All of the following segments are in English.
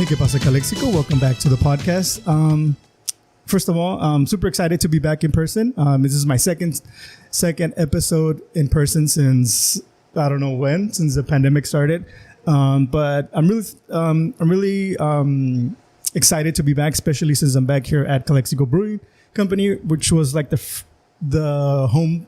Que Pasa Calexico. Welcome back to the podcast. First of all, I'm super excited to be back in person. This is my second episode in person since I don't know when, since the pandemic started. But I'm really excited to be back, especially since I'm back here at Calexico Brewing Company, which was like the home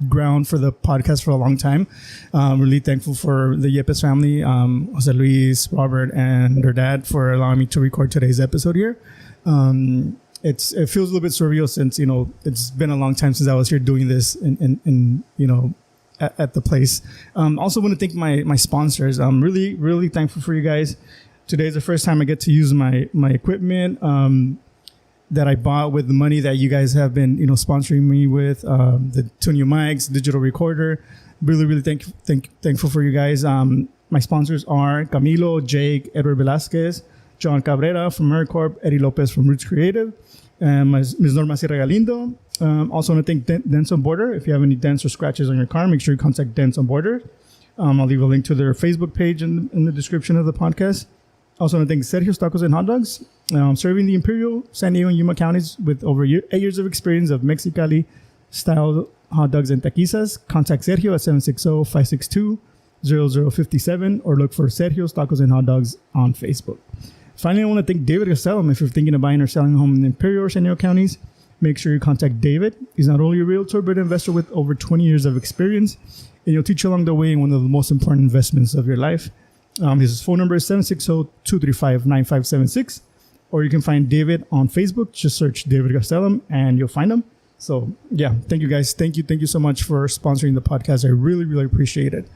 ground for the podcast for a long time. Really thankful for the Yepes family, Jose Luis, Robert, and their dad for allowing me to record today's episode here. It feels a little bit surreal since, it's been a long time since I was here doing this in at the place. Also want to thank my sponsors. I'm really, really thankful for you guys. Today is the first time I get to use my equipment that I bought with the money that you guys have been, sponsoring me with, the two new mics, digital recorder. Really, really thankful for you guys. My sponsors are Camilo, Jake, Edward Velasquez, John Cabrera from Mercorp, Eddie Lopez from Roots Creative, and Ms. Norma Sierra Galindo. Also want to thank Dents on Border. If you have any dents or scratches on your car, make sure you contact Dents on Border. I'll leave a link to their Facebook page in the description of the podcast. Also want to thank Sergio's Tacos and Hot Dogs, serving the Imperial, San Diego, and Yuma counties with over 8 years of experience of Mexicali-style hot dogs and taquizas. Contact Sergio at 760-562-0057 or look for Sergio's Tacos and Hot Dogs on Facebook. Finally, I want to thank David Gastelum. If you're thinking of buying or selling a home in the Imperial or San Diego counties, make sure you contact David. He's not only a realtor, but an investor with over 20 years of experience, and he'll teach you along the way in one of the most important investments of your life. His phone number is 760-235-9576, or you can find David on Facebook. Just search David Gastelum and you'll find him. So yeah, thank you guys. Thank you so much for sponsoring the podcast. I really, really appreciate it.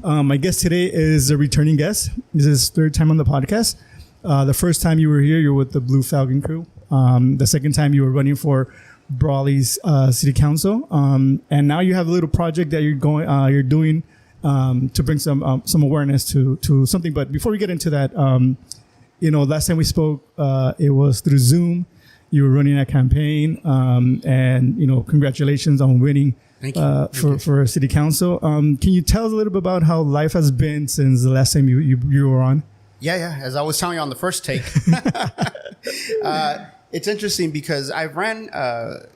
My guest today is a returning guest. This is his third time on the podcast. The first time you were here, you were with the Blue Falcon crew. The second time you were running for Brawley's city council. And now you have a little project that you're doing to bring some awareness to something. But before we get into that, last time we spoke, it was through Zoom. You were running a campaign, and congratulations on winning for city council. Can you tell us a little bit about how life has been since the last time you were on? Yeah. As I was telling you on the first take, it's interesting because I've ran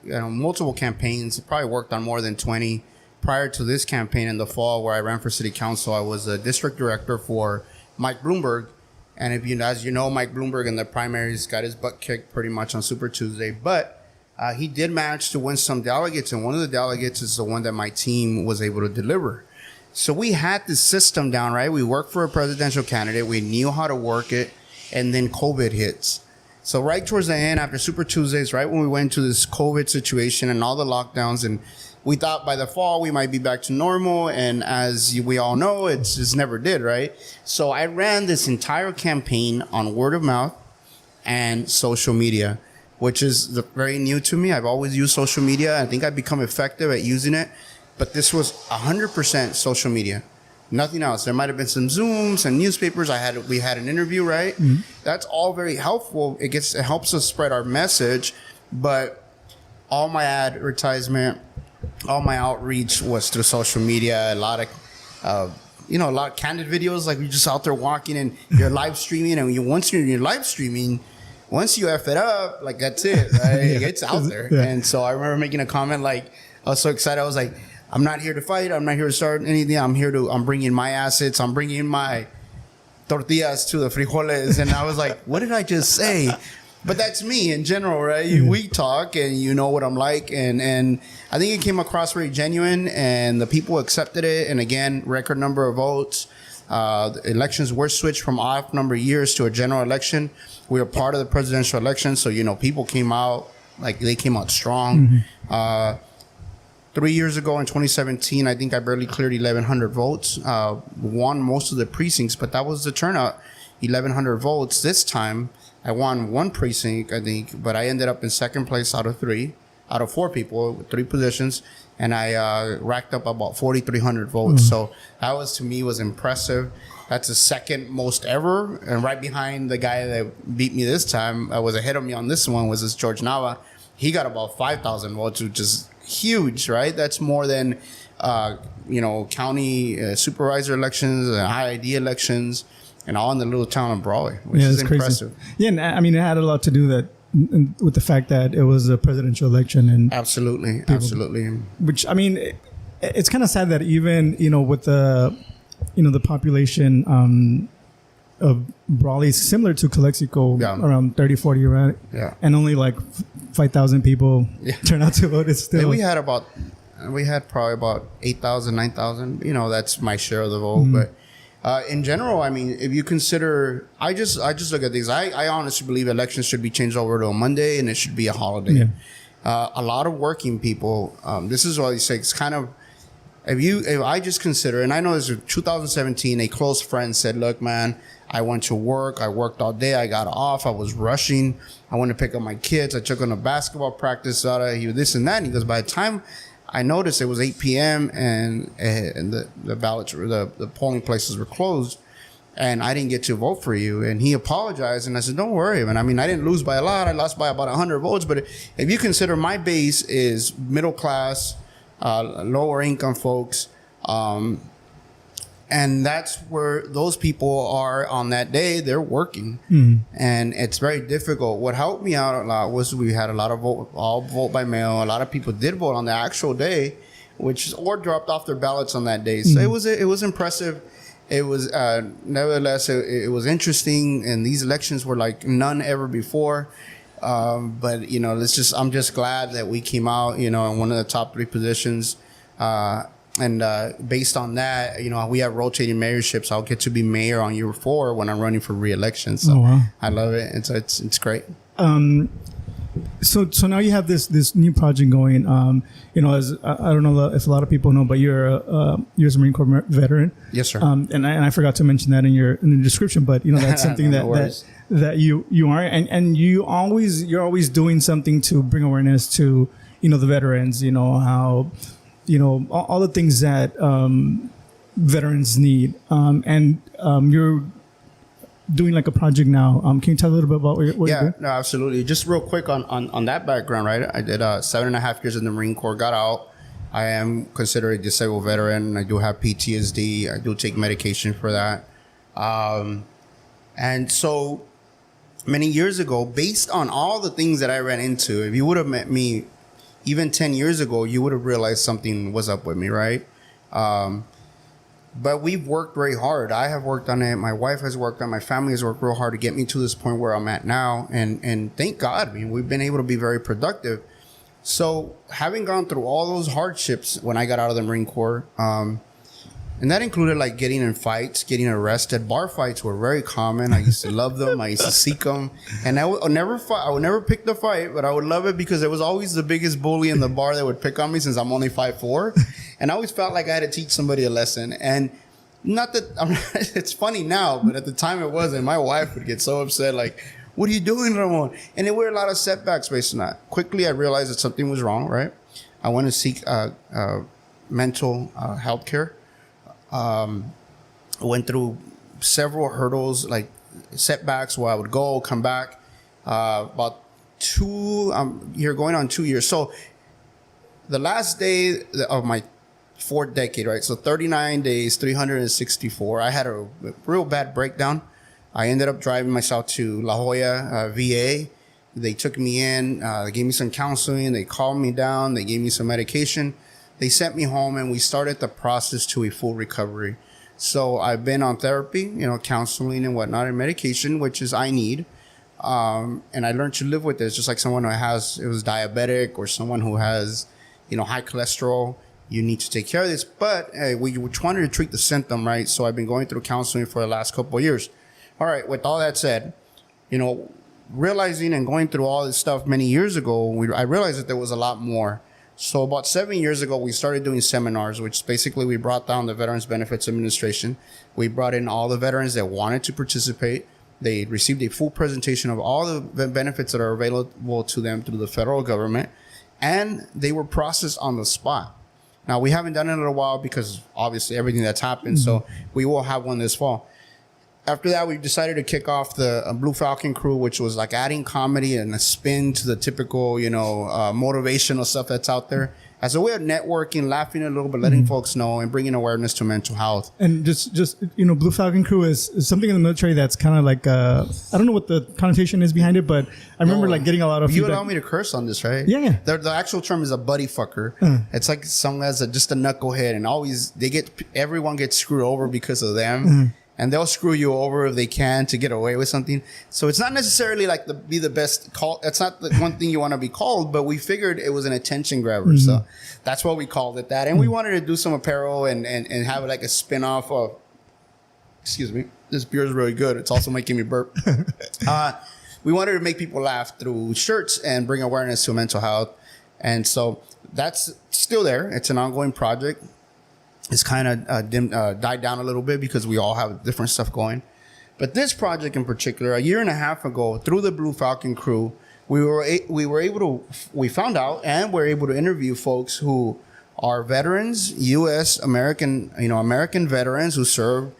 multiple campaigns. Probably worked on more than 20. Prior to this campaign in the fall where I ran for city council, I was a district director for Mike Bloomberg. And as you know, Mike Bloomberg in the primaries got his butt kicked pretty much on Super Tuesday. But he did manage to win some delegates. And one of the delegates is the one that my team was able to deliver. So we had this system down, right? We worked for a presidential candidate. We knew how to work it. And then COVID hits. So right towards the end, after Super Tuesdays, right when we went to this COVID situation and all the lockdowns, and we thought by the fall we might be back to normal, and as we all know, it just never did, right? So I ran this entire campaign on word of mouth and social media, which is very new to me. I've always used social media. I think I've become effective at using it, but this was 100% social media, nothing else. There might have been some Zooms and newspapers. We had an interview, right? Mm-hmm. That's all very helpful. It helps us spread our message, but all my advertisement, all my outreach was through social media. A lot of candid videos, like you're just out there walking and you're live streaming. And once you're live streaming, once you F it up, like that's it, right? Yeah. It's out there. Yeah. And so I remember making a comment, like I was so excited. I was like, I'm not here to fight. I'm not here to start anything. I'm bringing my assets. I'm bringing my tortillas to the frijoles. And I was like, what did I just say? But that's me in general, right? Mm-hmm. We talk and you know what I'm like. And I think it came across very genuine and the people accepted it. And again, record number of votes. The elections were switched from off number of years to a general election. We were part of the presidential election. So, people came out, like they came out strong. Mm-hmm. 3 years ago in 2017, I think I barely cleared 1,100 votes. Won most of the precincts, but that was the turnout, 1,100 votes. This time, I won one precinct, I think, but I ended up in second place out of 4 people, with 3 positions, and I racked up about 4,300 votes. Mm-hmm. So that to me was impressive. That's the second most ever, and right behind the guy that beat me this time, was ahead of me on this one, was this George Nava. He got about 5,000 votes, which is huge, right? That's more than county supervisor elections, IID elections. and all in the little town of Brawley, which Yeah, is it's crazy. impressive. Yeah, and I mean, it had a lot to do that with the fact that it was a presidential election, and Absolutely. which I mean, it's kind of sad that even with the the population of Brawley is similar to Calexico, around 30, 40, right? Yeah. And only like 5,000 people turn out to vote. It's still. And we had probably about 8,000, 9,000. That's my share of the vote. But in general, I mean, if you consider, I just look at these. I honestly believe elections should be changed over to a Monday and it should be a holiday. Yeah. A lot of working people. This is what I say. It's kind of. If I just consider, and I know this was 2017, a close friend said, "Look, man, I went to work. I worked all day. I got off. I was rushing. I went to pick up my kids. I took them to basketball practice. This and that." And he goes, "By the time I noticed it was 8 p.m. and the ballots, the polling places were closed, and I didn't get to vote for you." And he apologized, and I said, "Don't worry, man. I mean, I didn't lose by a lot. I lost by about 100 votes. But if you consider my base is middle class." Lower income folks, and that's where those people are on that day. They're working, and it's very difficult. What helped me out a lot was we had a lot of vote by mail. A lot of people did vote on the actual day, or dropped off their ballots on that day. So it was impressive. It was nevertheless it was interesting, and these elections were like none ever before. But I'm just glad that we came out, in one of the top 3 positions. And based on that, we have rotating mayorships. I'll get to be mayor on year 4 when I'm running for re-election. So I love it. And so it's great. So now you have this new project going. As I don't know if a lot of people know, but you're a Marine Corps veteran. Yes, sir. And I forgot to mention that in the description, but that's something that you are, and you're always doing something to bring awareness to the veterans. How all the things that veterans need, and you're doing like a project now. Can you tell a little bit about what you're doing? No, absolutely. Just real quick on that background, right? I did 7.5 years in the Marine Corps, got out. I am considered a disabled veteran. I do have PTSD. I do take medication for that. And so many years ago, based on all the things that I ran into, if you would have met me even 10 years ago, you would have realized something was up with me, right? But we've worked very hard. I have worked on it. My wife has worked on it. My family has worked real hard to get me to this point where I'm at now. And thank God, I mean, we've been able to be very productive. So having gone through all those hardships when I got out of the Marine Corps, and that included like getting in fights, getting arrested. Bar fights were very common. I used to love them. I used to seek them. And I would never pick the fight, but I would love it because there was always the biggest bully in the bar that would pick on me since I'm only 5'4". And I always felt like I had to teach somebody a lesson. And not that it's funny now, but at the time it wasn't. My wife would get so upset, like, "What are you doing, Ramon?" And there were a lot of setbacks based on that. Quickly, I realized that something was wrong, right? I went to seek mental health care. Went through several hurdles, like setbacks where I would go, come back. About you're going on 2 years. So the last day of my 4th decade, right? So 39 days, 364. I had a real bad breakdown. I ended up driving myself to La Jolla, VA. They took me in, they gave me some counseling, they calmed me down, they gave me some medication. They sent me home and we started the process to a full recovery. So I've been on therapy, counseling and whatnot, and medication, which is I need. And I learned to live with this, just like someone who was diabetic or someone who has, high cholesterol. You need to take care of this. But hey, we were trying to treat the symptom, right? So I've been going through counseling for the last couple of years. All right, with all that said, realizing and going through all this stuff many years ago, I realized that there was a lot more. So about 7 years ago, we started doing seminars, which basically we brought down the Veterans Benefits Administration. We brought in all the veterans that wanted to participate. They received a full presentation of all the benefits that are available to them through the federal government, and they were processed on the spot. Now, we haven't done it in a while because obviously everything that's happened, so we will have one this fall. After that, we decided to kick off the Blue Falcon crew, which was like adding comedy and a spin to the typical, motivational stuff that's out there. as a way of networking, laughing a little bit, letting folks know, and bringing awareness to mental health. And just Blue Falcon Crew is something in the military that's kind of like I don't know what the connotation is behind it, but I remember like getting a lot of you feedback. allow me to curse on this, right? Yeah. The actual term is a buddy fucker. It's like someone has just a knucklehead, and always everyone gets screwed over because of them. And they'll screw you over if they can to get away with something. So it's not necessarily like be the best call. That's not the one thing you want to be called, but we figured it was an attention grabber. So that's what we called it that. And we wanted to do some apparel and have like a spin-off of, excuse me, this beer is really good. It's also making me burp. We wanted to make people laugh through shirts and bring awareness to mental health. And so that's still there. It's an ongoing project. It's kind of died down a little bit because we all have different stuff going. But this project in particular, a year and a half ago, through the Blue Falcon Crew, we found out and were able to interview folks who are veterans, U.S. American veterans who served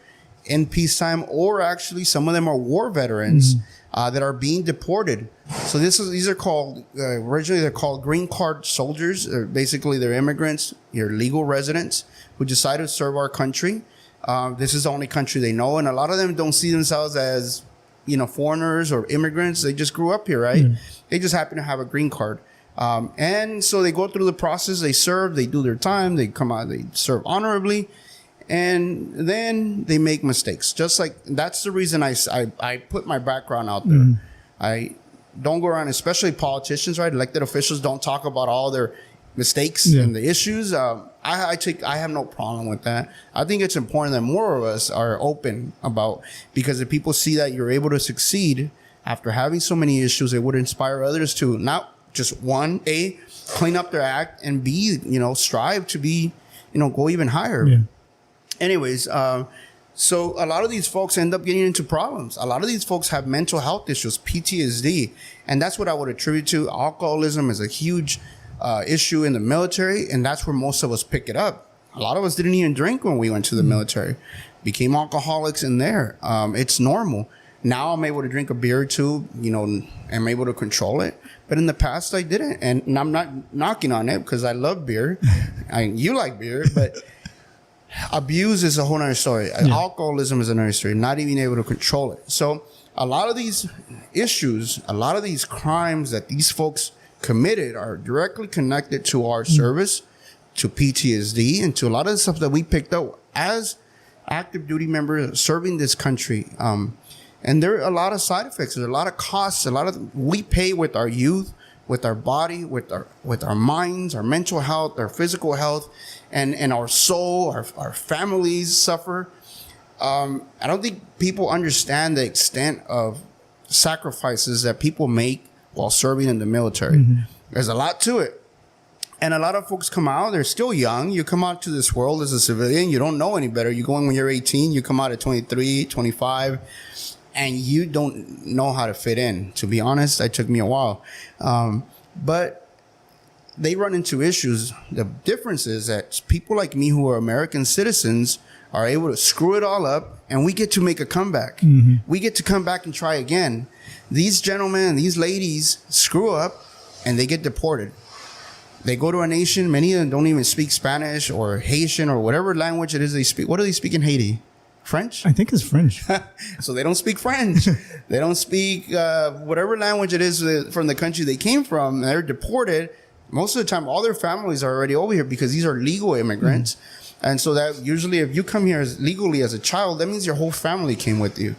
in peacetime, or actually some of them are war veterans that are being deported. So these are called originally they're called green card soldiers. Basically, they're immigrants, you're legal residents who decided to serve our country. This is the only country they know, and a lot of them don't see themselves as foreigners or immigrants. They just grew up here, right? They just happen to have a green card. And so they go through the process, they serve, they do their time, they come out, they serve honorably, and then they make mistakes. Just like, that's the reason I put my background out there. I don't go around, especially politicians, right? Elected officials don't talk about all their mistakes and the issues. I have no problem with that. I think it's important that more of us are open about, because if people see that you're able to succeed after having so many issues, it would inspire others to not just A, clean up their act, and B, strive to be, go even higher. Yeah. Anyways, so a lot of these folks end up getting into problems. A lot of these folks have mental health issues, PTSD, and that's what I would attribute to. Alcoholism is a huge issue in the military, and that's where most of us pick it up. A lot of us didn't even drink when we went to the military, became alcoholics in there. It's normal. Now I'm able to drink a beer or two, I'm able to control it. But in the past I didn't, and I'm not knocking on it because I love beer. You like beer, but abuse is a whole other story. Alcoholism is another story, not even able to control it. So a lot of these issues, a lot of these crimes that these folks committed are directly connected to our service, to PTSD, and to a lot of the stuff that we picked up as active duty members serving this country. And there are a lot of side effects. There's a lot of costs. We pay with our youth, with our body, with our minds, our mental health, our physical health, and our soul. Our families suffer. I don't think people understand the extent of sacrifices that people make while serving in the military. There's a lot to it. And a lot of folks come out, they're still young. You come out to this world as a civilian, you don't know any better. You go in when you're 18, you come out at 23, 25, and you don't know how to fit in. To be honest, it took me a while. But they run into issues. The difference is that people like me who are American citizens are able to screw it all up, and we get to make a comeback. We get to come back and try again. These gentlemen, these ladies screw up, and they get deported. They go to a nation, many of them don't even speak Spanish or Haitian or whatever language it is they speak. What do they speak in Haiti? French? I think it's French. So they don't speak French. They don't speak whatever language it is from the country they came from. They're deported. Most of the time, all their families are already over here because these are legal immigrants. And so that usually if you come here legally as a child, that means your whole family came with you.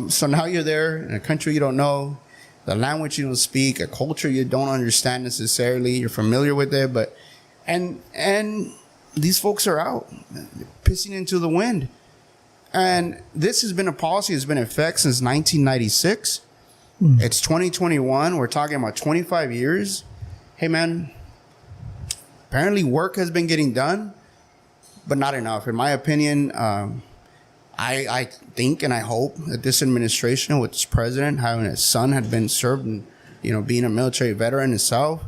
So now you're there in a country you don't know, the language you don't speak, a culture you don't understand necessarily. You're familiar with it, but and these folks are out pissing into the wind. And this has been a policy that's been in effect since 1996. It's 2021. We're talking about 25 years. Hey, man, apparently work has been getting done, but not enough. In my opinion, I think and I hope that this administration with its president, having his son had been served and, being a military veteran himself,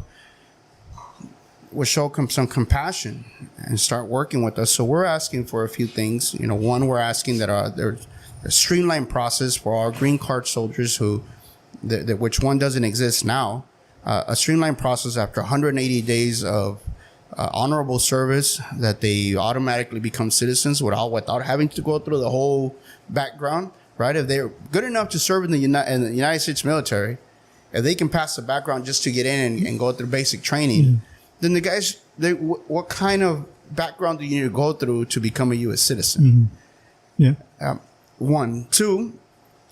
will show some compassion and start working with us. So we're asking for a few things. One, we're asking that there's a streamlined process for our green card soldiers which one doesn't exist now. A streamlined process after 180 days of honorable service that they automatically become citizens without having to go through the whole background, right? If they're good enough to serve in the United States military, if they can pass the background just to get in and go through basic training, then the guys, what kind of background do you need to go through to become a U.S. citizen? One. Two,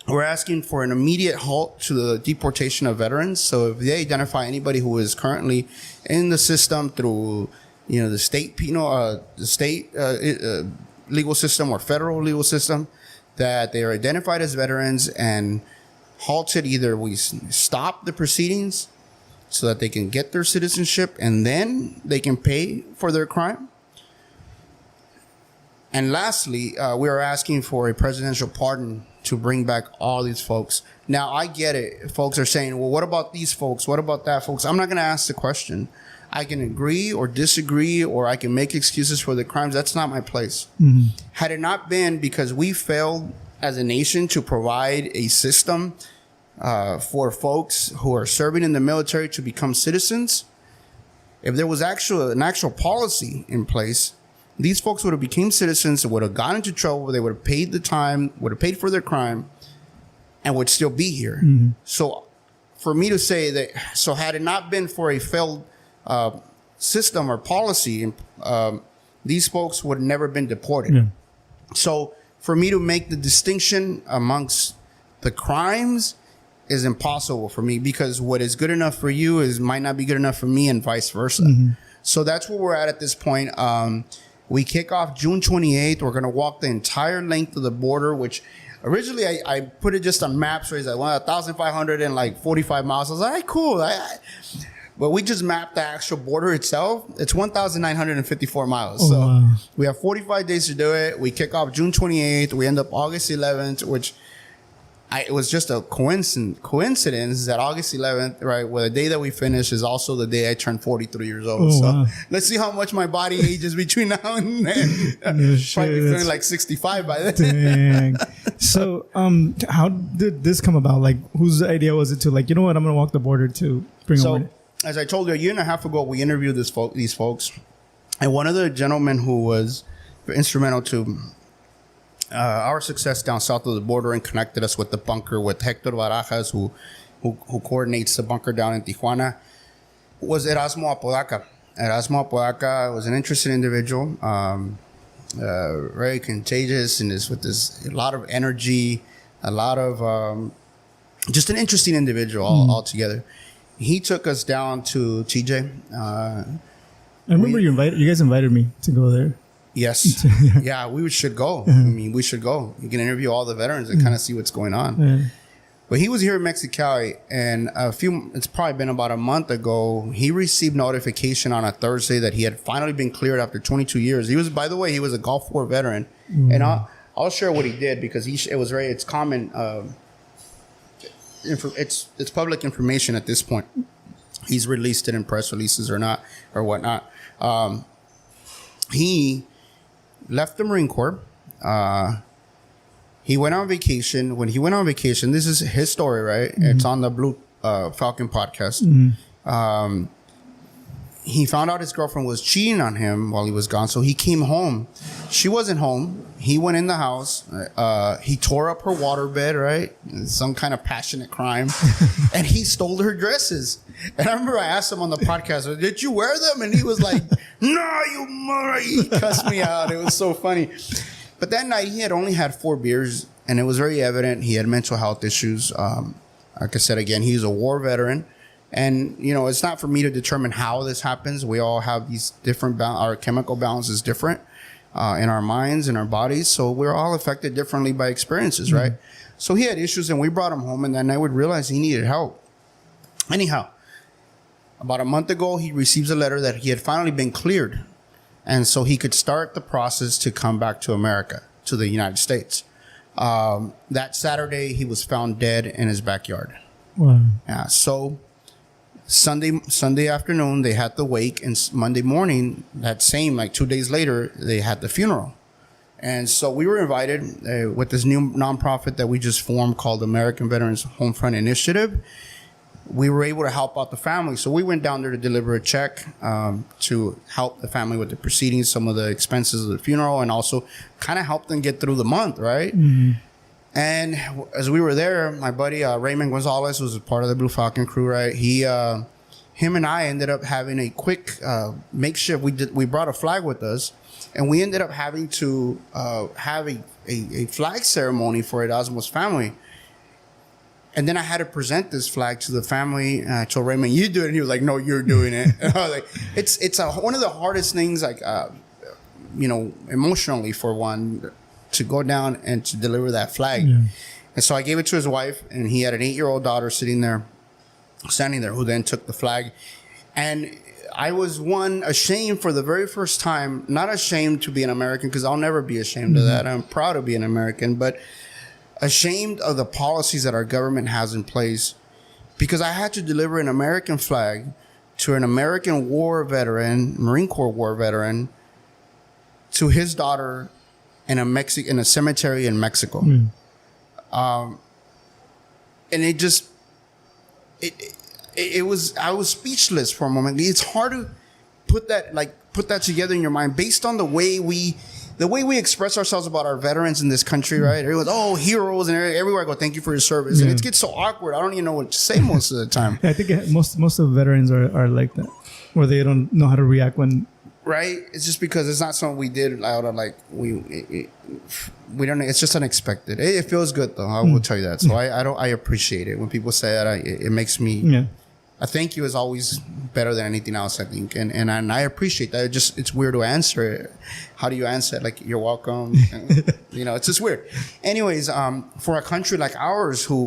we're asking for an immediate halt to the deportation of veterans. So if they identify anybody who is currently in the system through, the state penal, legal system or federal legal system, that they are identified as veterans and halted. Either we stop the proceedings so that they can get their citizenship and then they can pay for their crime. And lastly, we are asking for a presidential pardon to bring back all these folks. Now, I get it. Folks are saying, well, what about these folks? What about that folks? I'm not going to ask the question. I can agree or disagree, or I can make excuses for the crimes. That's not my place. Had it not been because we failed as a nation to provide a system for folks who are serving in the military to become citizens, if there was an actual policy in place, these folks would have become citizens, would have gotten into trouble, they would have paid the time, would have paid for their crime, and would still be here. So for me to say that, so had it not been for a failed system or policy, these folks would have never been deported. So for me to make the distinction amongst the crimes is impossible for me, because what is good enough for you might not be good enough for me, and vice versa. So that's where we're at this point. We kick off June 28th. We're going to walk the entire length of the border, which originally I put it just on maps where it's like 1,545 miles. I was like, all right, cool. But we just mapped the actual border itself. It's 1,954 miles. We have 45 days to do it. We kick off June 28th. We end up August 11th, which it was just a coincidence that August 11th, right, well, the day that we finish is also the day I turned 43 years old. Let's see how much my body ages between now and then. Probably feeling like 65 by then. Dang. So, how did this come about? Like, whose idea was it to, like, you know what, I'm going to walk the border to bring over? As I told you, a year and a half ago, we interviewed these folks. And one of the gentlemen who was instrumental to our success down south of the border and connected us with the bunker with Hector Barajas, who coordinates the bunker down in Tijuana, was Erazmo Apocada. Erazmo Apocada was an interesting individual, very contagious, and with a lot of energy, a lot of just an interesting individual altogether. He took us down to TJ. I remember you guys invited me to go there. Yes. Yeah, we should go. I mean, we should go. You can interview all the veterans and kind of see what's going on. But he was here in Mexicali, and it's probably been about a month ago, he received notification on a Thursday that he had finally been cleared after 22 years. By the way, he was a Gulf War veteran. And I'll share what he did, because it's common. It's public information at this point. He's released it in press releases or whatnot. He left the Marine Corps. He went on vacation. When he went on vacation, this is his story, right? It's on the Blue Falcon podcast. He found out his girlfriend was cheating on him while he was gone, so he came home. She wasn't home. He went in the house. He tore up her waterbed, right? Some kind of passionate crime. And he stole her dresses. And I remember I asked him on the podcast, did you wear them? And he was like, no, you mother. He cussed me out. It was so funny. But that night, he had only had 4 beers, and it was very evident he had mental health issues. Like I said, again, he's a war veteran. And, it's not for me to determine how this happens. We all have these different, our chemical balance is different in our minds and our bodies. So we're all affected differently by experiences, right? So he had issues, and we brought him home, and then I would realize he needed help. Anyhow, about a month ago, he receives a letter that he had finally been cleared. And so he could start the process to come back to America, to the United States. That Saturday, he was found dead in his backyard. Wow. Yeah, so Sunday afternoon, they had the wake, and Monday morning, that same, 2 days later, they had the funeral. And so we were invited with this new nonprofit that we just formed called American Veterans Homefront Initiative. we were able to help out the family. So we went down there to deliver a check to help the family with the proceedings, some of the expenses of the funeral, and also kind of help them get through the month, right? Mm-hmm. And as we were there, my buddy Raymond Gonzalez was a part of the Blue Falcon crew, right? Him and I ended up having a quick makeshift. We brought a flag with us, and we ended up having to have a flag ceremony for Erazmo's family. And then I had to present this flag to the family. I told Raymond, "You do it." And he was like, "No, you're doing it." And I was like, it's one of the hardest things, like emotionally for one, to go down and to deliver that flag. Yeah. And so I gave it to his wife, and he had an 8-year-old daughter standing there, who then took the flag. And I was ashamed for the very first time, not ashamed to be an American, because I'll never be ashamed of that. I'm proud to be an American, but ashamed of the policies that our government has in place, because I had to deliver an American flag to an American war veteran, Marine Corps war veteran, to his daughter in a cemetery in Mexico. And I was speechless for a moment. It's hard to put that together in your mind based on the way we express ourselves about our veterans in this country, right? Everyone's, heroes, and everywhere I go, thank you for your service. Yeah. And it gets so awkward. I don't even know what to say most of the time. I think most of the veterans are like that, where they don't know how to react when... Right? It's just because it's not something we did out of we don't. It's just unexpected. It feels good though. I will tell you that. So I appreciate it when people say that. It makes me. Yeah. A thank you is always better than anything else, I think, and I appreciate that. It's weird to answer it. How do you answer it? Like, you're welcome. It's just weird. Anyways, for a country like ours, who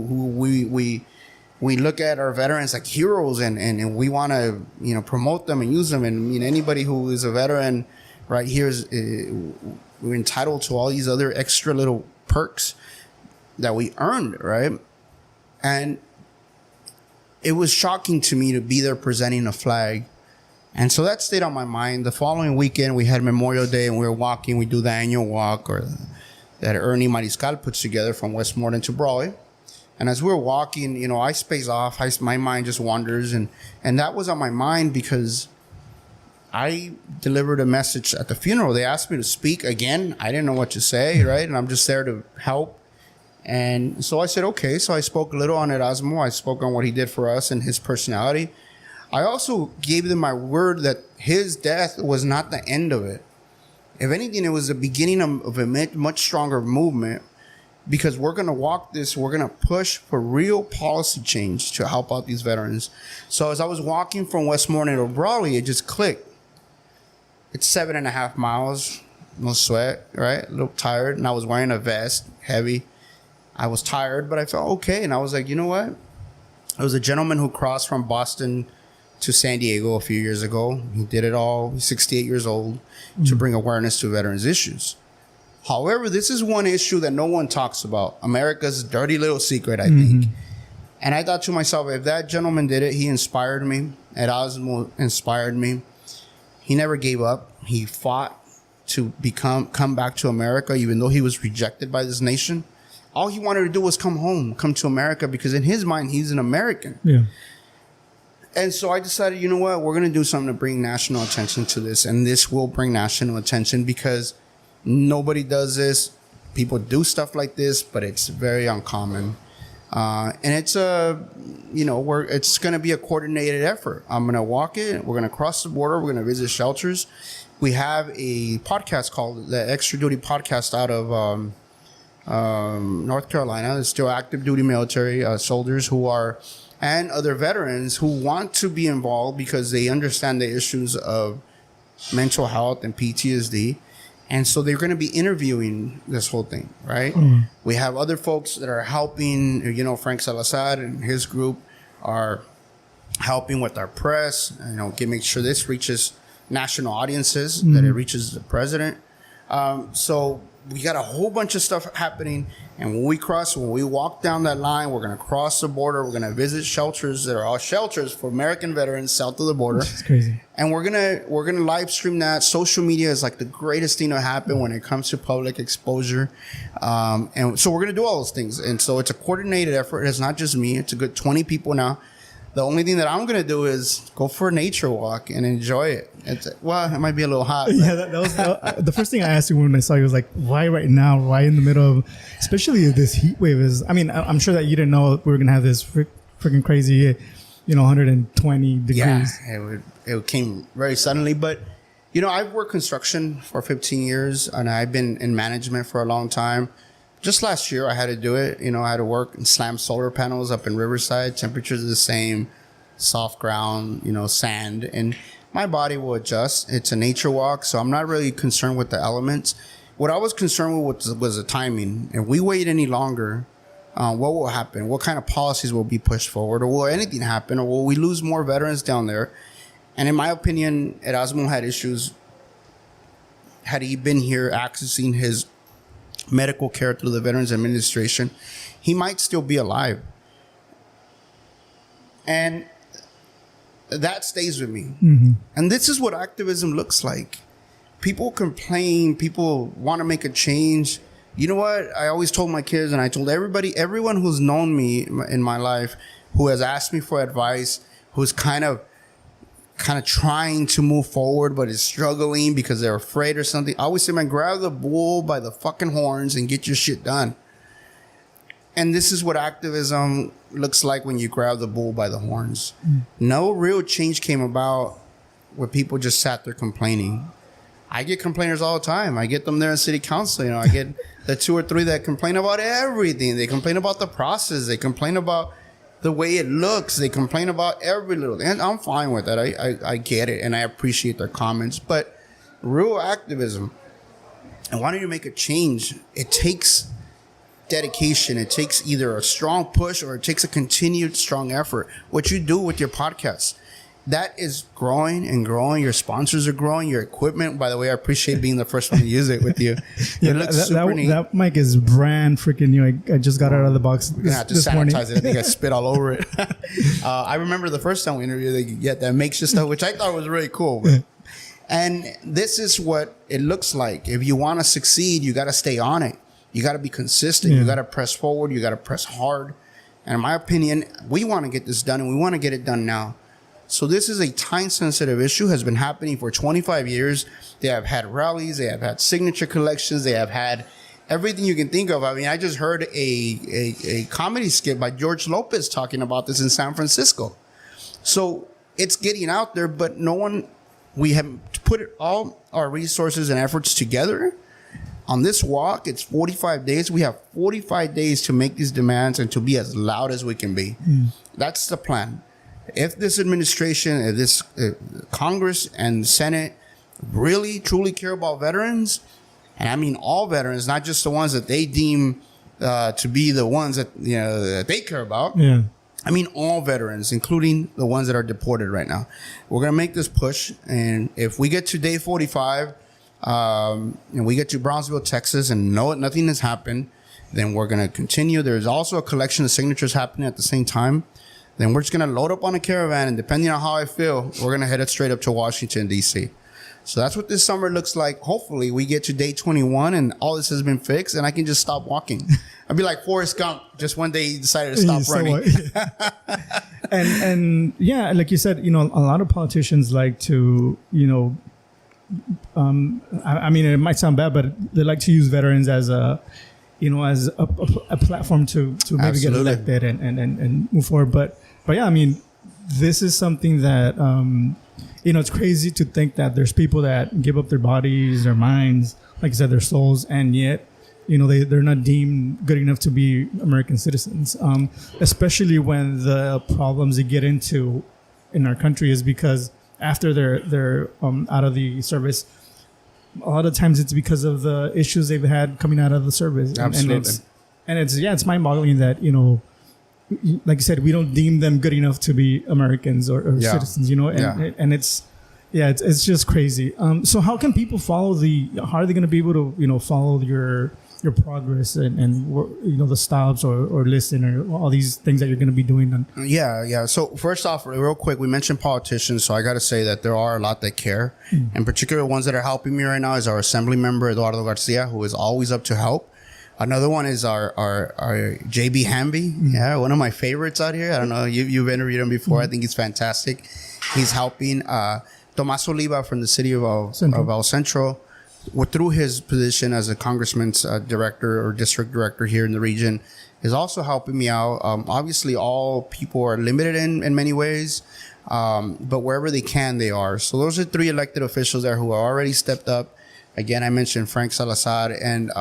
we look at our veterans like heroes, and we want to promote them and use them, and anybody who is a veteran right here is we're entitled to all these other extra little perks that we earned, right? And it was shocking to me to be there presenting a flag. And so that stayed on my mind. The following weekend, we had Memorial Day, and we were walking. We do the annual walk that Ernie Mariscal puts together from Westmoreland to Brawley. And as we were walking, I space off. My mind just wanders. And that was on my mind because I delivered a message at the funeral. They asked me to speak again. I didn't know what to say, right? And I'm just there to help. And so I said, okay. So I spoke a little on Erazmo. I spoke on what he did for us and his personality. I also gave them my word that his death was not the end of it. If anything, it was the beginning of a much stronger movement, because we're going to walk this. We're going to push for real policy change to help out these veterans. So as I was walking from Westmoreland to Brawley, it just clicked. It's 7.5 miles, no sweat, right? A little tired. And I was wearing a vest, heavy. I was tired, but I felt okay. And I was like, you know what? There was a gentleman who crossed from Boston to San Diego a few years ago. He did it all. He's 68 years old to bring awareness to veterans issues. However, this is one issue that no one talks about. America's dirty little secret, I think. And I thought to myself, if that gentleman did it, he inspired me. Erazmo inspired me. He never gave up. He fought to come back to America, even though he was rejected by this nation. All he wanted to do was come home, come to America, because in his mind, he's an American. Yeah. And so I decided, you know what? We're going to do something to bring national attention to this. And this will bring national attention because nobody does this. People do stuff like this, but it's very uncommon. And it's it's going to be a coordinated effort. I'm going to walk it. We're going to cross the border. We're going to visit shelters. We have a podcast called the Extra Duty Podcast out of North Carolina. There's still active duty military soldiers and other veterans who want to be involved because they understand the issues of mental health and PTSD. And so they're going to be interviewing this whole thing, right? We have other folks that are helping. Frank Salazar and his group are helping with our press, make sure this reaches national audiences, that it reaches the president. So we got a whole bunch of stuff happening. And when we walk down that line, we're going to cross the border. We're going to visit shelters that are all shelters for American veterans south of the border. That's crazy. And we're going to live stream that. Social media is like the greatest thing to happen when it comes to public exposure. And so we're going to do all those things. And so it's a coordinated effort. It's not just me. It's a good 20 people now The only thing that I'm going to do is go for a nature walk and enjoy it. It might be a little hot. Yeah, that was the first thing I asked you when I saw you was like, why right now? Why in the middle of, especially this heat wave is, I mean, I'm sure that you didn't know we were going to have this freaking crazy, 120 degrees. Yeah, it came very suddenly. But, I've worked construction for 15 years and I've been in management for a long time. Just last year, I had to do it. I had to work and slam solar panels up in Riverside. Temperatures are the same, soft ground, sand. And my body will adjust. It's a nature walk, so I'm not really concerned with the elements. What I was concerned with was the timing. If we wait any longer, what will happen? What kind of policies will be pushed forward? Or will anything happen? Or will we lose more veterans down there? And in my opinion, Erazmo had issues. Had he been here accessing his medical care through the Veterans Administration, he might still be alive. And that stays with me. Mm-hmm. And this is what activism looks like. People complain, people want to make a change. You know what? I always told my kids, and I told everyone who's known me in my life, who has asked me for advice, who's kind of trying to move forward but is struggling because they're afraid or something. I always say, man, grab the bull by the fucking horns and get your shit done. And this is what activism looks like when you grab the bull by the horns. No real change came about where people just sat there complaining. I get complainers all the time. I get them there in city council. I get the 2 or 3 that complain about everything. They complain about the process. They complain about the way it looks. They complain about every little thing. And I'm fine with that. I get it, and I appreciate their comments. But real activism and wanting to make a change, it takes dedication. It takes either a strong push or it takes a continued strong effort. What you do with your podcast, that is growing and growing. Your sponsors are growing. Your equipment, by the way, I appreciate being the first one to use it with you. It looks super neat. That mic is brand freaking new. I just got it out of the box You're gonna have to sanitize it. I think I spit all over it. I remember the first time we interviewed, they get that makeshift stuff, which I thought was really cool. And this is what it looks like. If you want to succeed, you got to stay on it. You got to be consistent. You got to press forward. You got to press hard. And in my opinion, we want to get this done, and we want to get it done now. So this is a time-sensitive issue, has been happening for 25 years. They have had rallies. They have had signature collections. They have had everything you can think of. I mean, I just heard a comedy skit by George Lopez talking about this in San Francisco. So it's getting out there, but we have put all our resources and efforts together. On this walk, it's 45 days. We have 45 days to make these demands and to be as loud as we can be. That's the plan. If this administration, if this Congress and Senate really, truly care about veterans, and I mean all veterans, not just the ones that they deem to be the ones that that they care about. Yeah. I mean all veterans, including the ones that are deported right now. We're going to make this push, and if we get to day 45, and we get to Brownsville, Texas, and nothing has happened, then we're going to continue. There's also a collection of signatures happening at the same time. Then we're just going to load up on a caravan, and depending on how I feel, we're going to head it straight up to Washington, D.C. So that's what this summer looks like. Hopefully, we get to day 21, and all this has been fixed, and I can just stop walking. I'd be like Forrest Gump, just one day he decided to stop running. and yeah, like you said, a lot of politicians like to, I mean, it might sound bad, but they like to use veterans as a platform to maybe Absolutely. Get elected and move forward. But yeah, I mean, this is something that, it's crazy to think that there's people that give up their bodies, their minds, like you said, their souls, and yet, they're not deemed good enough to be American citizens. Especially when the problems they get into in our country is because after they're out of the service, a lot of times it's because of the issues they've had coming out of the service. Absolutely. And it's mind-boggling that, like you said, we don't deem them good enough to be Americans or citizens, and it's just crazy. So how can people how are they going to be able to, follow your progress and the stops or listen or all these things that you're going to be doing? Yeah. So first off, real quick, we mentioned politicians. So I got to say that there are a lot that care. In particular, ones that are helping me right now is our assembly member, Eduardo Garcia, who is always up to help. Another one is our JB Hamby. Yeah, one of my favorites out here. I don't know, you've interviewed him before. I think he's fantastic. He's helping Tomas Oliva from the city of El Centro, through his position as a congressman's director or district director here in the region, is also helping me out. Obviously, all people are limited in many ways, but wherever they can, they are. So those are 3 elected officials there who are already stepped up. Again, I mentioned Frank Salazar and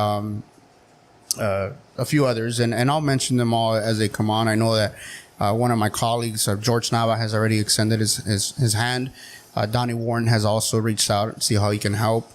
a few others, and I'll mention them all as they come on. I know that one of my colleagues, George Nava, has already extended his hand. Donnie Warren has also reached out to see how he can help.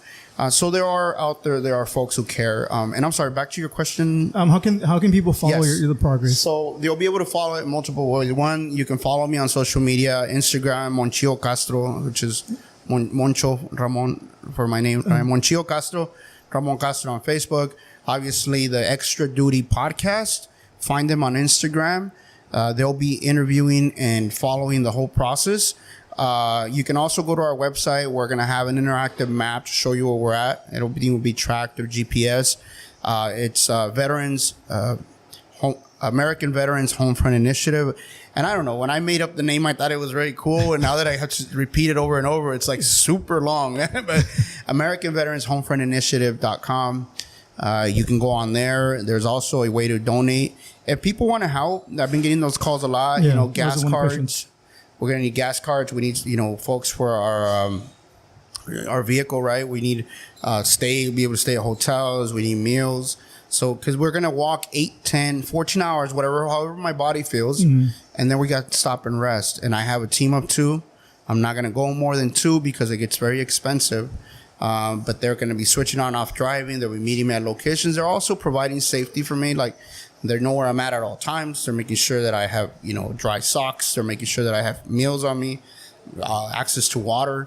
So there are folks who care. And I'm sorry, back to your question. How can people follow the progress? So they'll be able to follow it in multiple ways. One, you can follow me on social media, Instagram, Monchio Castro, which is Moncho Ramon for my name. Monchio Castro, Ramon Castro on Facebook. Obviously, the Extra Duty podcast. Find them on Instagram. They'll be interviewing and following the whole process. You can also go to our website. We're going to have an interactive map to show you where we're at. It'll be tracked through GPS. It's American Veterans Homefront Initiative. And I don't know, when I made up the name, I thought it was very cool. And now that I have to repeat it over and over, it's like super long. But American Veterans Homefront Initiative.com. You can go on there. There's also a way to donate. If people want to help, I've been getting those calls a lot, gas cards. We're going to need gas cards. We need, folks for our vehicle, right? We need be able to stay at hotels. We need meals. So, because we're going to walk 8, 10, 14 hours, however my body feels. And then we got to stop and rest. And I have a team of 2. I'm not going to go more than 2 because it gets very expensive. But they're going to be switching on and off driving. They'll be meeting me at locations. They're also providing safety for me. Like, they know where I'm at all times. They're making sure that I have, dry socks. They're making sure that I have meals on me, access to water.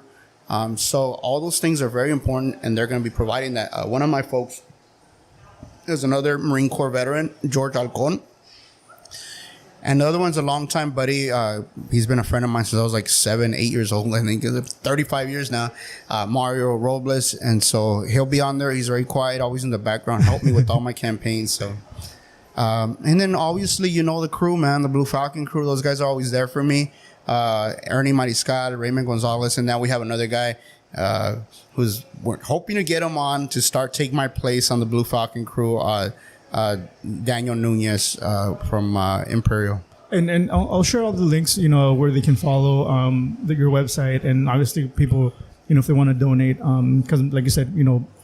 So all those things are very important, and they're going to be providing that. One of my folks is another Marine Corps veteran, George Alcon. And the other one's a longtime buddy. He's been a friend of mine since I was like 7, 8 years old. I think 35 years now. Mario Robles. And so he'll be on there. He's very quiet, always in the background, help me with all my campaigns. So. And then obviously, the crew, man, the Blue Falcon crew, those guys are always there for me. Ernie Mariscal, Raymond Gonzalez, and now we have another guy we're hoping to get him on to start take my place on the Blue Falcon crew, Daniel Nunez from Imperial. And I'll share all the links, where they can follow your website, and obviously people, if they want to donate, because like you said,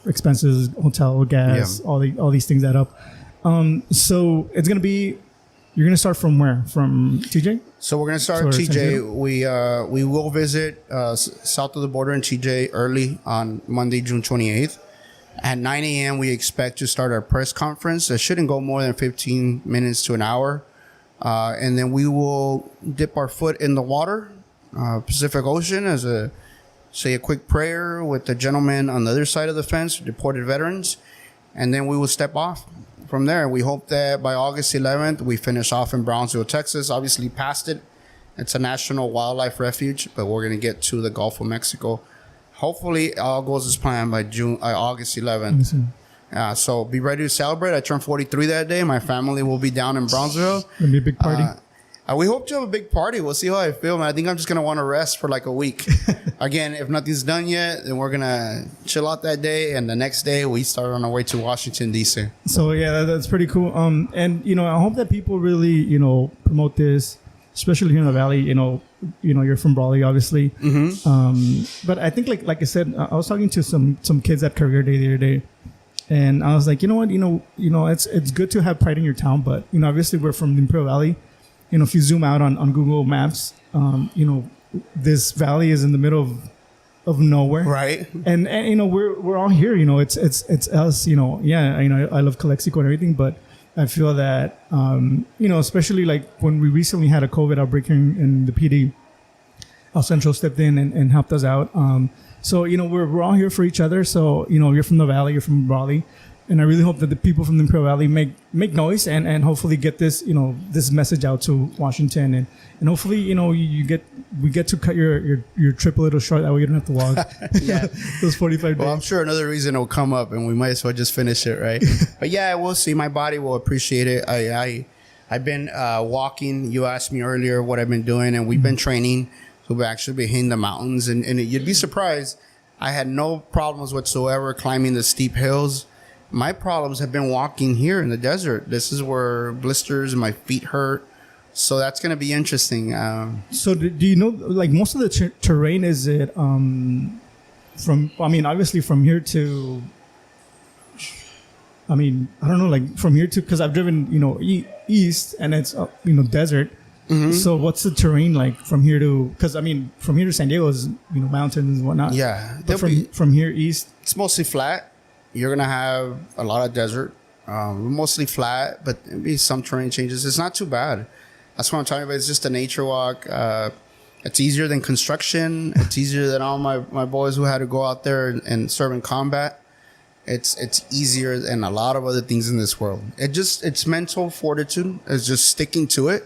expenses, hotel, gas, all these things add up. So it's going to be, you're going to start from where? From TJ? So we're going to start at TJ. We will visit south of the border in TJ early on Monday, June 28th. At 9 a.m., we expect to start our press conference. It shouldn't go more than 15 minutes to an hour. And then we will dip our foot in the water, Pacific Ocean, say a quick prayer with the gentleman on the other side of the fence, deported veterans. And then we will step off. From there, we hope that by August 11th, we finish off in Brownsville, Texas. Obviously, past it, it's a national wildlife refuge, but we're going to get to the Gulf of Mexico. Hopefully, all goes as planned by August 11th. So be ready to celebrate. I turned 43 that day. My family will be down in Brownsville. It's going to be a big party. We hope to have a big party. We'll see how I feel, man. I think I'm just going to want to rest for like a week. Again, if nothing's done yet, then we're going to chill out that day. And the next day, we start on our way to Washington, D.C. So, yeah, that's pretty cool. And, I hope that people really, promote this, especially here in the Valley. You're from Brawley, obviously. But I think, like I said, I was talking to some kids at Career Day the other day. And I was like, you know what, it's good to have pride in your town. But, obviously, we're from the Imperial Valley. If you zoom out on Google Maps, this valley is in the middle of nowhere, right? And we're all here. It's us. I love Calexico and everything, but I feel that especially like when we recently had a COVID outbreak here in the PD, El Centro stepped in and helped us out. So we're all here for each other. So you're from the valley, you're from Brawley. And I really hope that the people from the Imperial Valley make noise and hopefully get this, this message out to Washington, and hopefully, we get to cut your trip a little short. That way you don't have to walk those 45 days. Well, I'm sure another reason will come up, and we might as well just finish it, right? But yeah, we'll see. My body will appreciate it. I've been walking. You asked me earlier what I've been doing, and we've been training. So we've actually been hitting the mountains, and you'd be surprised. I had no problems whatsoever climbing the steep hills. My problems have been walking here in the desert. This is where blisters and my feet hurt. So that's going to be interesting. So do you know, like, most of the terrain, is it obviously from here to, I don't know, like from here to, because I've driven, east, and it's, desert. Mm-hmm. So what's the terrain like from here to, because from here to San Diego is, mountains and whatnot. Yeah. But from here east, it's mostly flat. You're going to have a lot of desert, mostly flat, but maybe some terrain changes. It's not too bad. That's what I'm talking about. It's just a nature walk. It's easier than construction. It's easier than all my boys who had to go out there and serve in combat. It's easier than a lot of other things in this world. It's mental fortitude. It's just sticking to it,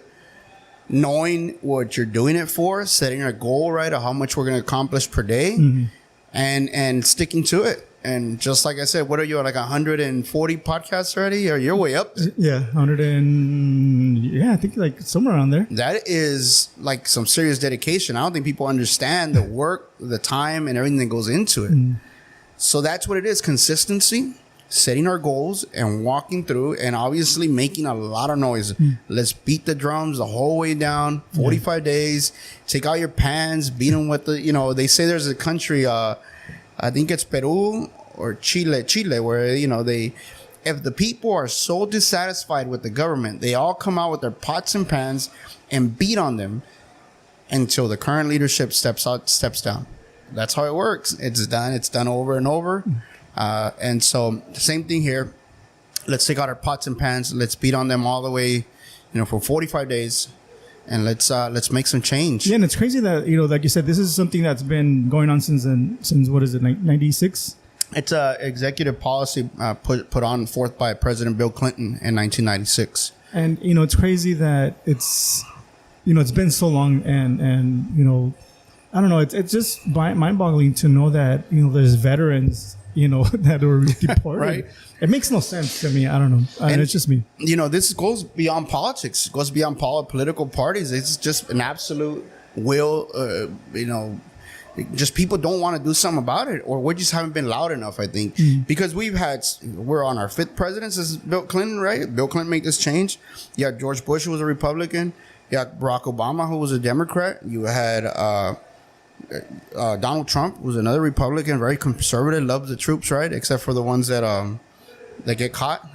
knowing what you're doing it for, setting a goal, right, of how much we're going to accomplish per day, mm-hmm. and sticking to it. And just like I said, what are you at, like 140 podcasts already? Or you're way up? Yeah, I think like somewhere around there. That is like some serious dedication. I don't think people understand the work, the time, and everything that goes into it. Mm. So that's what it is: consistency, setting our goals, and walking through, and obviously making a lot of noise. Mm. Let's beat the drums the whole way down. 45 days. Take out your pans, beat them with the. They say there's a country. I think it's Peru or Chile, where, if the people are so dissatisfied with the government, they all come out with their pots and pans and beat on them until the current leadership steps down. That's how it works. It's done over and over. And so the same thing here. Let's take out our pots and pans. Let's beat on them all the way, for 45 days. And let's make some change. Yeah, and it's crazy that, like you said, this is something that's been going on since what is it, 96? It's a executive policy put on forth by President Bill Clinton in 1996. And it's crazy that it's been so long, and I don't know, it's just mind-boggling to know that there's veterans that were deported. Right. It makes no sense to me. I don't know. And it's just me. This goes beyond politics. It goes beyond political parties. It's just an absolute will, just people don't want to do something about it, or we just haven't been loud enough, I think. Mm-hmm. Because we're on our fifth president since Bill Clinton, right? Bill Clinton made this change. You had George Bush, who was a Republican. You had Barack Obama, who was a Democrat. You had Donald Trump was another Republican, very conservative, loves the troops, right? Except for the ones that get caught,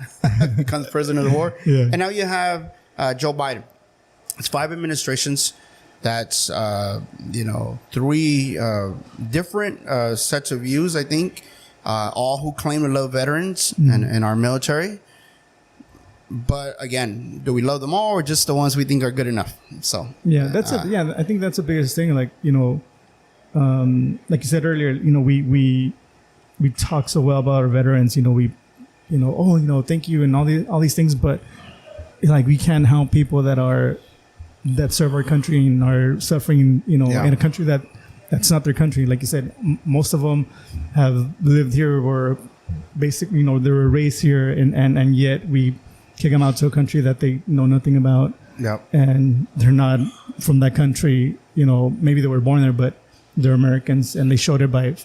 becomes president of the war. Yeah. And now you have Joe Biden. It's 5 administrations. That's 3 different sets of views, I think, all who claim to love veterans and our military. But again, do we love them all, or just the ones we think are good enough? So yeah, I think that's the biggest thing. Like like you said earlier, we talk so well about our veterans. Thank you and all these things, but like we can't help people that serve our country and are suffering, in a country that's not their country. Like you said, most of them have lived here, or basically, they were raised here, and yet we kick them out to a country that they know nothing about. Yep. And they're not from that country. Maybe they were born there, but they're Americans, and they showed it by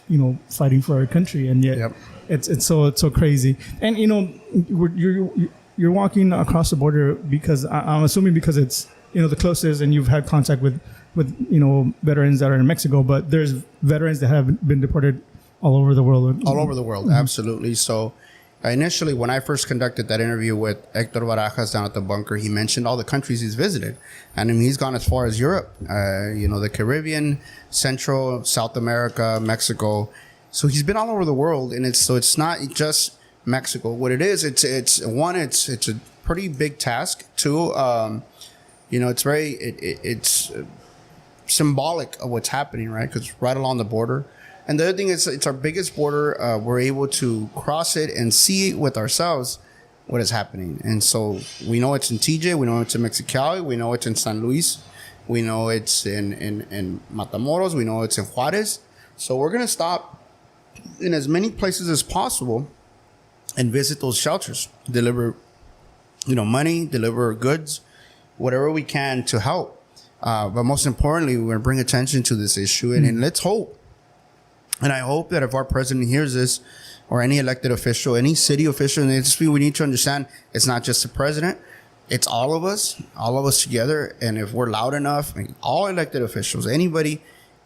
fighting for our country. And yet, it's so crazy. And you're walking across the border because I'm assuming because it's the closest, and you've had contact with veterans that are in Mexico, but there's veterans that have been deported all over the world. All over the world, absolutely. So initially, when I first conducted that interview with Hector Barajas down at the bunker, he mentioned all the countries he's visited. And he's gone as far as Europe, the Caribbean, Central, South America, Mexico. So he's been all over the world. And it's not just Mexico. What it is, it's a pretty big task. 2, it's symbolic of what's happening, right? Because right along the border, And the other thing is, it's our biggest border. We're able to cross it and see with ourselves what is happening. And so we know it's in TJ, we know it's in Mexicali, we know it's in San Luis, we know it's in Matamoros, we know it's in Juarez. So we're going to stop in as many places as possible and visit those shelters, deliver, money, deliver goods, whatever we can to help. But most importantly, we're going to bring attention to this issue, and let's hope. And I hope that if our president hears this, or any elected official, any city official in the industry, we need to understand it's not just the president, it's all of us together. And if we're loud enough, all elected officials, anybody,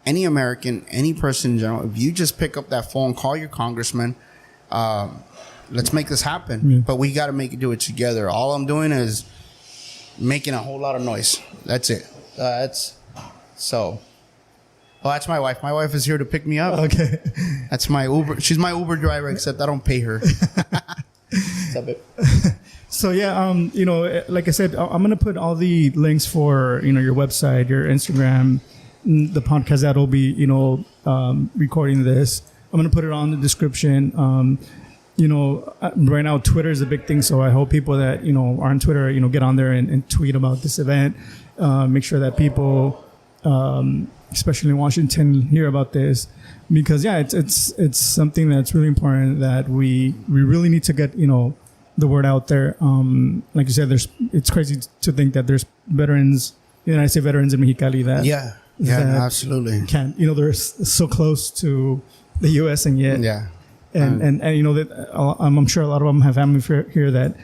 any American, any person in general, if you just pick up that phone, call your congressman, let's make this happen. Yeah. But we got to do it together. All I'm doing is making a whole lot of noise. That's it. Oh, that's my wife. My wife is here to pick me up. Okay. That's my Uber. She's my Uber driver, except I don't pay her. What's up, babe? So yeah, like I said, I'm gonna put all the links for your website, your Instagram, the podcast that will be recording this. I'm gonna put it on the description. Right now Twitter is a big thing, so I hope people that are on Twitter, get on there and tweet about this event. Make sure that people, especially in Washington, hear about this, because it's something that's really important that we really need to get the word out there. Like you said, it's crazy to think that there's veterans, I say veterans in Mexicali that absolutely can't, they're so close to the U.S. and yet and that I'm sure a lot of them have family here that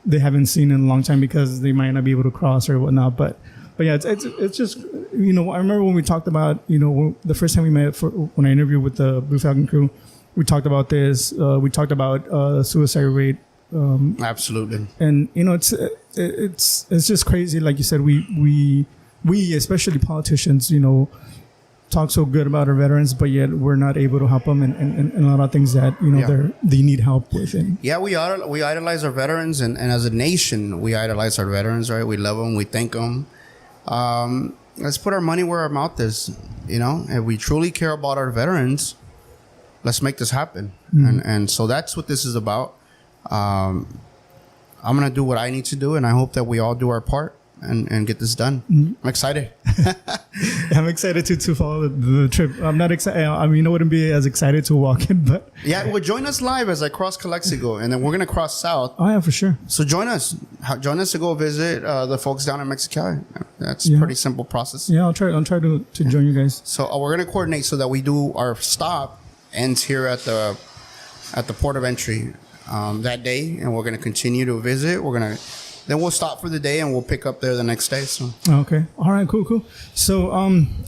they haven't seen in a long time because they might not be able to cross or whatnot, but yeah, it's just, I remember when we talked about, the first time we met when I interviewed with the Blue Falcon crew, we talked about this. We talked about suicide rate. Absolutely. And, it's just crazy. Like you said, we especially politicians, talk so good about our veterans, but yet we're not able to help them and a lot of things that, they need help with. And we idolize our veterans, and as a nation, we idolize our veterans, right? We love them. We thank them. Let's put our money where our mouth is. If we truly care about our veterans, let's make this happen. And so that's what this is about. I'm going to do what I need to do, and I hope that we all do our part and get this done. I'm excited. I'm excited to follow the trip. I'm not excited. I wouldn't be as excited to walk in, but well, join us live as I cross Calexico, and then we're gonna cross south. Oh yeah, for sure. So join us to go visit the folks down in Mexicali. That's a pretty simple process. Yeah, I'll try to join you guys. So we're gonna coordinate so that we do our stop ends here at the port of entry that day, and we're gonna continue to visit. Then we'll stop for the day and we'll pick up there the next day. So okay, all right, cool. So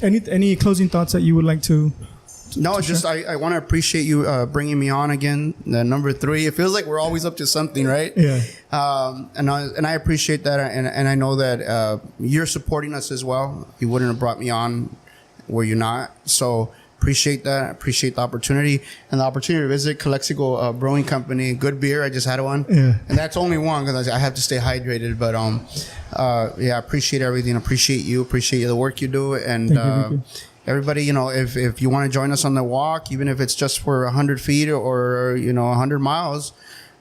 any closing thoughts that you would like to? No, just I want to appreciate you bringing me on again. The number 3. It feels like we're always up to something, right? Yeah. And I appreciate that, and I know that you're supporting us as well. You wouldn't have brought me on were you not. So appreciate that. I appreciate the opportunity and the opportunity to visit Calexico Brewing Company. Good beer. I just had one. Yeah. And that's only one because I have to stay hydrated. But I appreciate everything. Appreciate you. Appreciate the work you do. And thank you. Everybody, if you want to join us on the walk, even if it's just for 100 feet or 100 miles,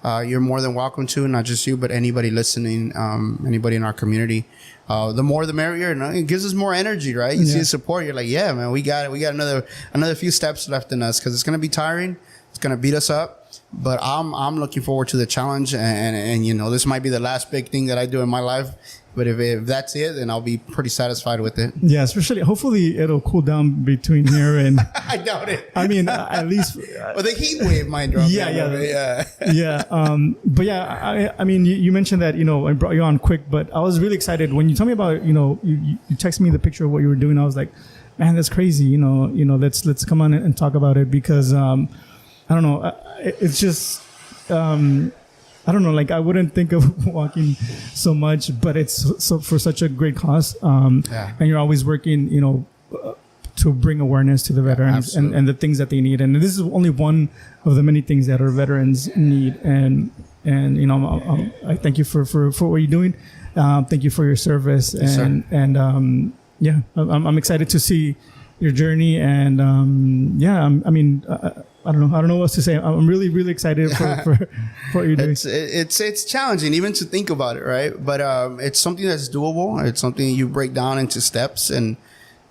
you're more than welcome to. Not just you, but anybody listening, anybody in our community. The more the merrier. It gives us more energy, right? You see the support, you're like, yeah, man, we got another few steps left in us, because it's gonna be tiring, it's gonna beat us up. But I'm looking forward to the challenge, and this might be the last big thing that I do in my life. But if that's it, then I'll be pretty satisfied with it. Yeah, especially hopefully it'll cool down between here and. I doubt it. At least. Well, the heat wave might drop. Yeah. But yeah, you mentioned that I brought you on quick, but I was really excited when you told me about you texted me the picture of what you were doing. I was like, man, that's crazy. Let's come on and talk about it, because I don't know, it's just. I don't know, like I wouldn't think of walking so much, but it's so for such a great cause. And you're always working, to bring awareness to the veterans and the things that they need. And this is only one of the many things that our veterans need. And I thank you for what you're doing. Thank you for your service. Yes, I'm excited to see your journey, and I don't know what else to say. I'm really, really excited for what you're doing. It's challenging even to think about it, right? But it's something that's doable. It's something you break down into steps and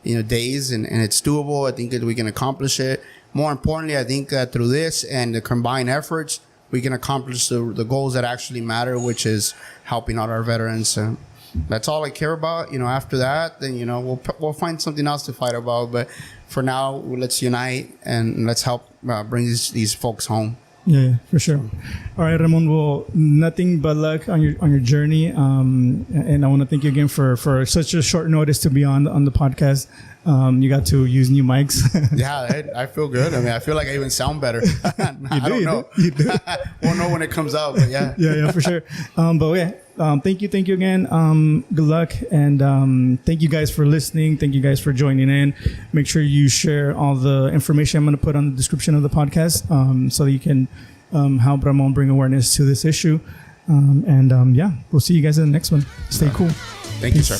days, and it's doable. I think that we can accomplish it. More importantly, I think that through this and the combined efforts, we can accomplish the goals that actually matter, which is helping out our veterans. That's all I care about. After that, then we'll find something else to fight about. But for now, let's unite and let's help bring these folks home. Yeah, for sure. All right, Ramon. Well, nothing but luck on your journey. And I want to thank you again for such a short notice to be on the podcast. You got to use new mics. Yeah, I feel good. I mean, I feel like I even sound better. I don't know. You do. We'll know when it comes out, but yeah. Yeah, for sure. But yeah, thank you again. Good luck, and thank you guys for listening. Thank you guys for joining in. Make sure you share all the information I'm going to put on the description of the podcast, so that you can help Ramon bring awareness to this issue. We'll see you guys in the next one. Stay cool. Thank you, sir.